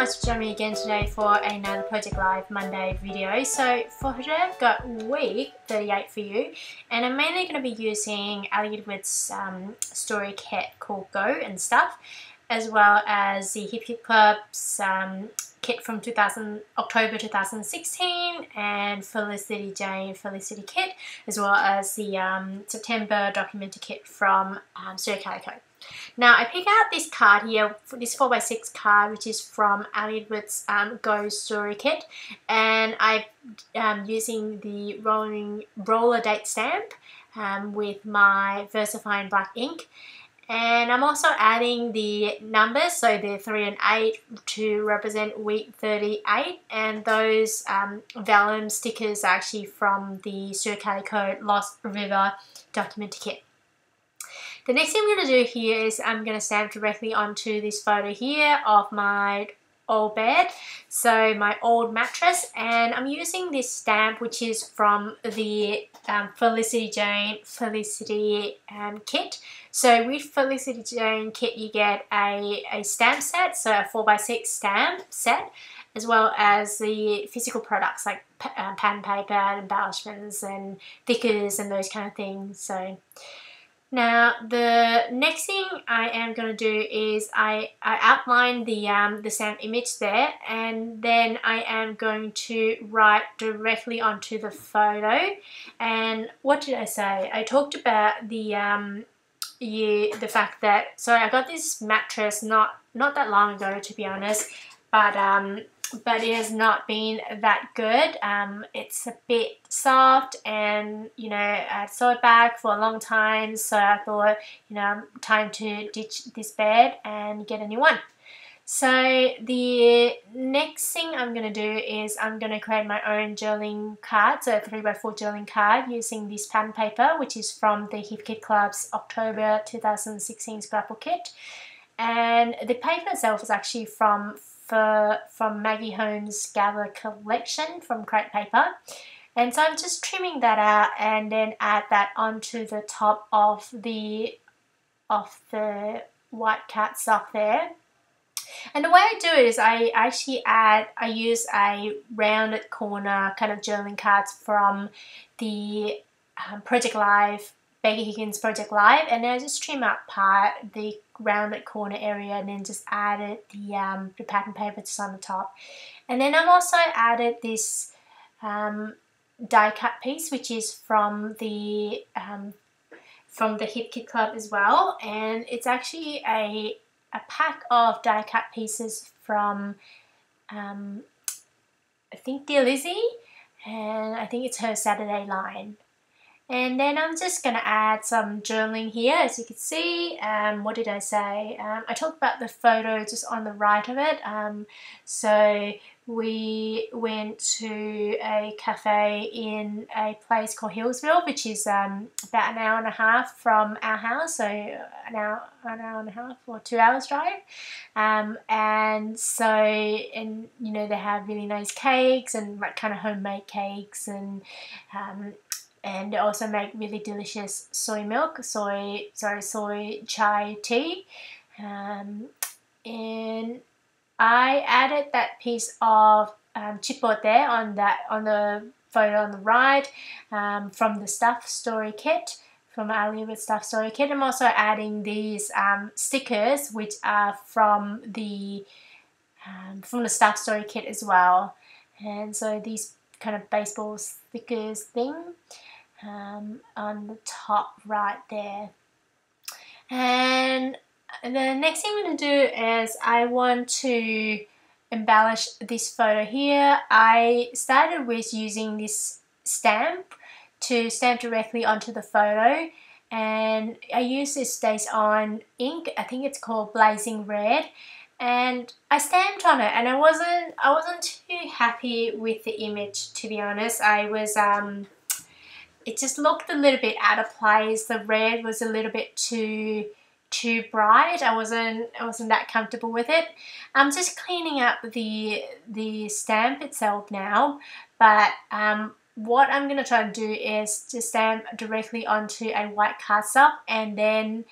much for joining me again today for another Project Live Monday video. So for today I've got week 38 for you, and I'm mainly going to be using Ali Edwards' story kit called Go and stuff, as well as the Hip Hip Club's kit from October 2016 and Felicity Felicity kit, as well as the September Documenter kit from Calico. Now I pick out this card here, this 4x6 card, which is from Ali Edwards' Go Story Kit, and I'm using the roller date stamp with my VersaFine black ink. And I'm also adding the numbers, so the 3 and 8 to represent week 38, and those vellum stickers are actually from the Calico Lost River Documenter kit. The next thing I'm going to do here is I'm going to stamp directly onto this photo here of my old bed, so my old mattress, and I'm using this stamp which is from the Felicity kit. So with Felicity Jane kit you get a stamp set, so a 4x6 stamp set, as well as the physical products like pad and paper, embellishments and thickers and those kind of things. So now the next thing I am going to do is I outline the stamp image there, and then I am going to write directly onto the photo. And what did I say? I talked about the fact that, so I got this mattress not that long ago, to be honest, but it has not been that good. It's a bit soft, and you know, I sewed it back for a long time, so I thought, you know, time to ditch this bed and get a new one. So the next thing I'm going to do is I'm going to create my own journaling card, so a 3x4 journaling card using this pattern paper, which is from the Hip Hip Club's October 2016 Scrapbook kit. And the paper itself is actually from Maggie Holmes' Gather collection from Crate Paper. And so I'm just trimming that out and then add that onto the top of the white cat stuff there. And the way I do it is I use a rounded corner kind of journaling cards from the Project Live, Becky Higgins Project Live, and then I just trim out the rounded corner area and then just added the pattern paper just on the top. And then I've also added this die cut piece, which is from the Hip Kit Club as well, and it's actually a pack of die cut pieces from I think Dear Lizzie, and I think it's her Saturday line. And then I'm just going to add some journaling here, as you can see. What did I say? I talked about the photo just on the right of it. So we went to a cafe in a place called Hillsville, which is about an hour and a half from our house, so an hour and a half or 2 hours drive. And so, and you know, they have really nice cakes and like kind of homemade cakes, and they also make really delicious soy chai tea. And I added that piece of chipboard there on the photo on the right, from the Stuff Story Kit, from Ali Edwards Stuff Story Kit. I'm also adding these stickers, which are from the Stuff Story Kit as well. And so these kind of baseball stickers thing on the top right there. And the next thing I'm going to do is I want to embellish this photo here. I started with using this stamp to stamp directly onto the photo, and I use this Stays On ink. I think it's called Blazing Red, and I stamped on it, and I wasn't too happy with the image, to be honest. It just looked a little bit out of place. The red was a little bit too bright. I wasn't that comfortable with it. I'm just cleaning up the stamp itself now, but what I'm going to try and do is to stamp directly onto a white cardstock, and then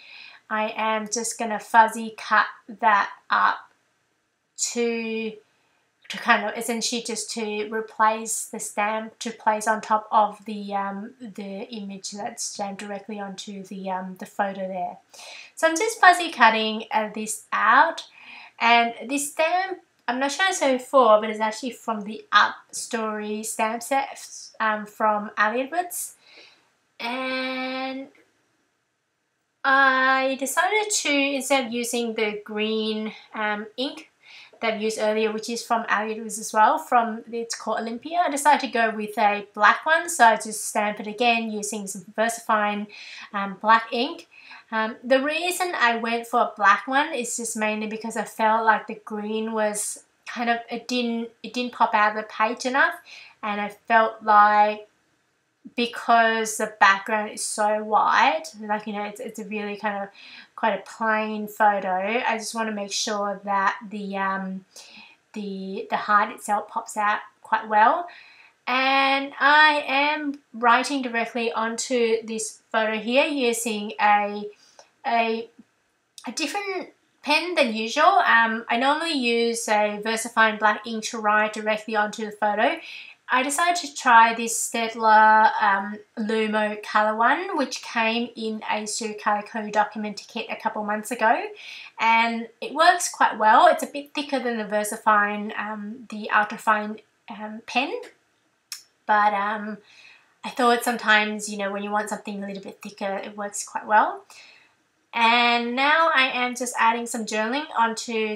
I am just going to fuzzy cut that up to kind of essentially just to replace the stamp to place on top of the image that's stamped directly onto the photo there. So I'm just fuzzy cutting this out, and this stamp, I'm not sure I said before, but it's actually from the Up Story stamp set from Elliot's, and I decided to, instead of using the green ink that I've used earlier, which is from Elliot's as well, it's called Olympia, I decided to go with a black one, so I just stamp it again using some VersaFine black ink. The reason I went for a black one is just mainly because I felt like the green was kind of, it didn't pop out of the page enough, and I felt like because the background is so white, like, you know, it's a really kind of quite a plain photo, I just want to make sure that the heart itself pops out quite well. And I am writing directly onto this photo here using a different pen than usual. I normally use a VersaFine black ink to write directly onto the photo. I decided to try this Staedtler Lumo colour one, which came in a Calico documenter kit a couple months ago, and it works quite well. It's a bit thicker than the VersaFine, the ultrafine pen, but I thought sometimes, you know, when you want something a little bit thicker, it works quite well. And now I am just adding some journaling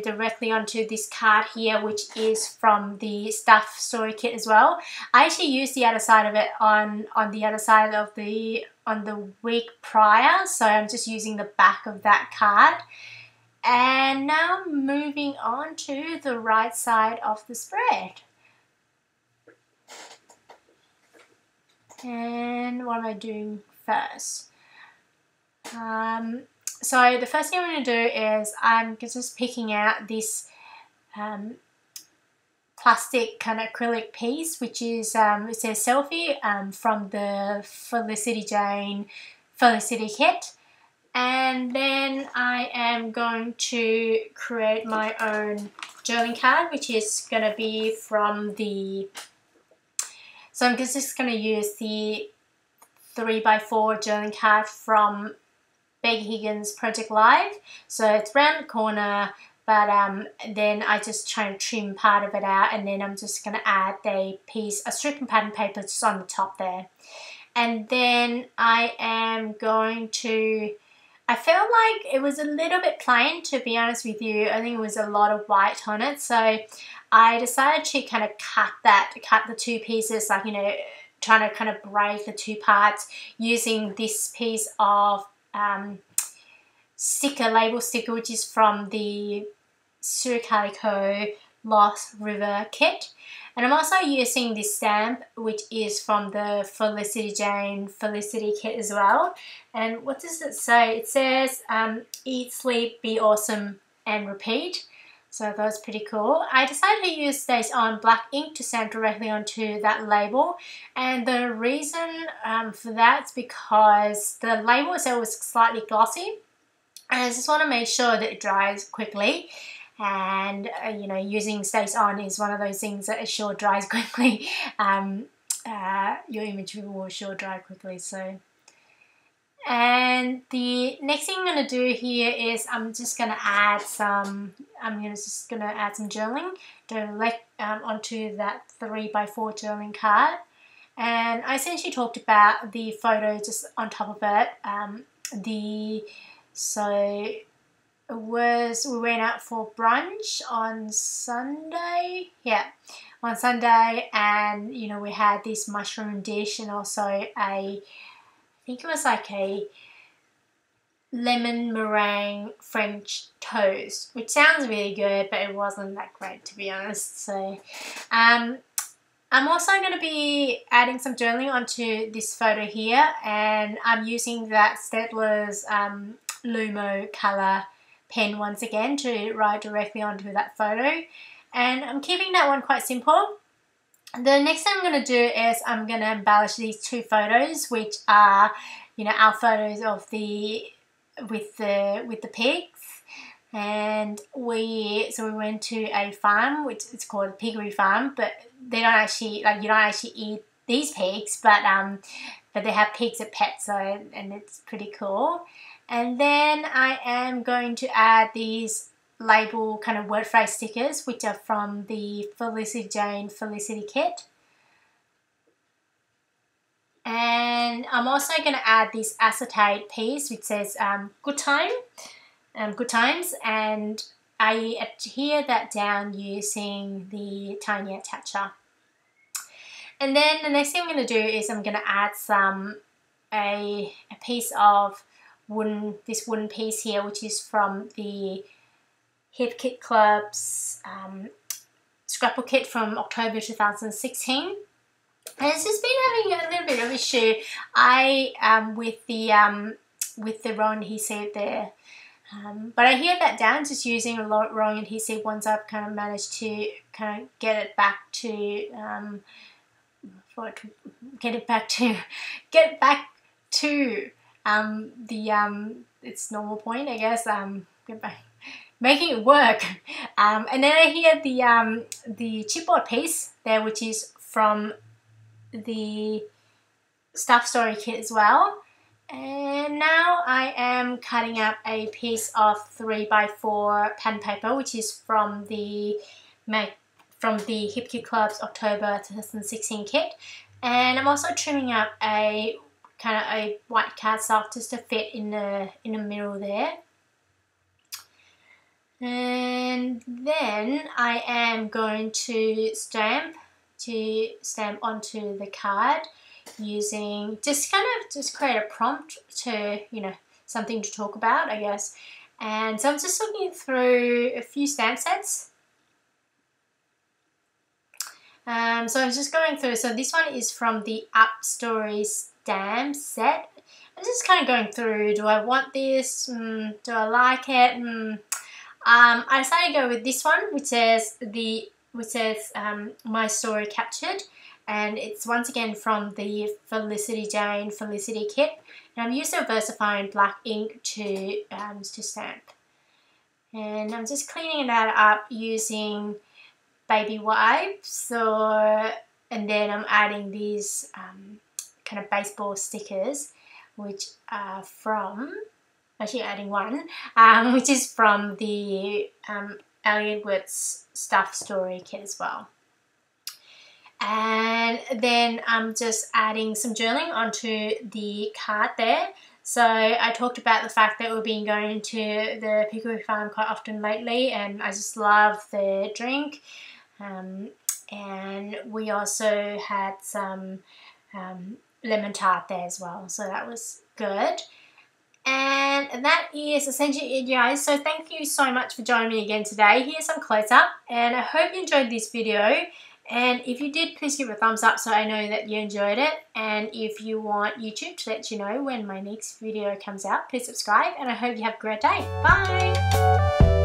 directly onto this card here, which is from the Stuff Story kit as well. I actually used the other side of it on the other side of on the week prior, so I'm just using the back of that card. And now moving on to the right side of the spread. And what am I doing first? So the first thing I'm going to do is I'm just picking out this plastic kind of acrylic piece, which is, it says Selfie from the Felicity kit. And then I am going to create my own journaling card, which is going to be from so I'm just going to use the 3x4 journaling card from Becky Higgins Project Live. So it's round the corner, but then I just try to trim part of it out, and then I'm just going to add a strip of pattern paper just on the top there. And then I am going to, I felt like it was a little bit plain, to be honest with you. I think it was a lot of white on it, so I decided to kind of cut the two pieces, like, you know, trying to kind of break the two parts using this piece of label sticker, which is from the Calico Lost River kit. And I'm also using this stamp, which is from the Felicity kit as well. And what does it say? It says, eat, sleep, be awesome, and repeat. So that was pretty cool. I decided to use this on black ink to stamp directly onto that label. And the reason for that is because the label itself was slightly glossy. And I just want to make sure that it dries quickly. And, you know, using Stays On is one of those things that it sure dries quickly. Your image will sure dry quickly. So, and the next thing I'm going to do here is I'm just going to add some journaling onto that 3x4 journaling card. And I essentially talked about the photo just on top of it. We went out for brunch on Sunday. Yeah, on Sunday, and, you know, we had this mushroom dish and also I think it was like a lemon meringue French toast, which sounds really good, but it wasn't that great, to be honest. So I'm also going to be adding some journaling onto this photo here, and I'm using that Staedtler's Lumo colour pen once again to write directly onto that photo, and I'm keeping that one quite simple. The next thing I'm going to do is I'm going to embellish these two photos, which are, you know, our photos of with the pigs. And we went to a farm, which it's called a piggery farm, but they don't actually, like, you don't actually eat these pigs, but they have pigs as pets, so, and it's pretty cool. And then I am going to add these label kind of word phrase stickers, which are from the Felicity Jane Felicity kit. And I'm also going to add this acetate piece which says good times, and I adhere that down using the tiny attacher. And then the next thing I'm going to do is I'm going to add a piece of this wooden piece here, which is from the Hip Kit Club's scrapbook kit from October 2016. And it's just been having a little bit of issue. With the raw adhesive there. But I adhered that down just using a raw adhesive once I've kind of managed to kind of get it back to its normal point, I guess. Making it work. And then I hear the chipboard piece there, which is from the stuff story kit as well. And now I am cutting up a piece of 3x4 pattern paper, which is from the Hip Kit Club's October 2016 kit. And I'm also trimming up a kind of a white cardstock just to fit in the middle there. And then I am going to stamp onto the card using just create a prompt to, something to talk about, I guess. And so I'm just looking through a few stamp sets. So I'm just going through. So this one is from the Up Story stamp set. I'm just kind of going through. Do I want this? Do I like it? I decided to go with this one, which says My Story Captured, and it's once again from the Felicity Jane Felicity kit. And I've used a VersaFine black ink to stamp. And I'm just cleaning that up using baby wipes. And then I'm adding these kind of baseball stickers, which are from, actually adding one, which is from the Ali Edwards Stuff Story kit as well. And then I'm just adding some journaling onto the card there. So I talked about the fact that we've been going to the Piggery Farm quite often lately, and I just love their drink. And we also had some lemon tart there as well, so that was good. And that is essentially it, guys. So thank you so much for joining me again today. Here's some close-up, and I hope you enjoyed this video. And if you did, please give it a thumbs up so I know that you enjoyed it. And if you want YouTube to let you know when my next video comes out, please subscribe. And I hope you have a great day. Bye!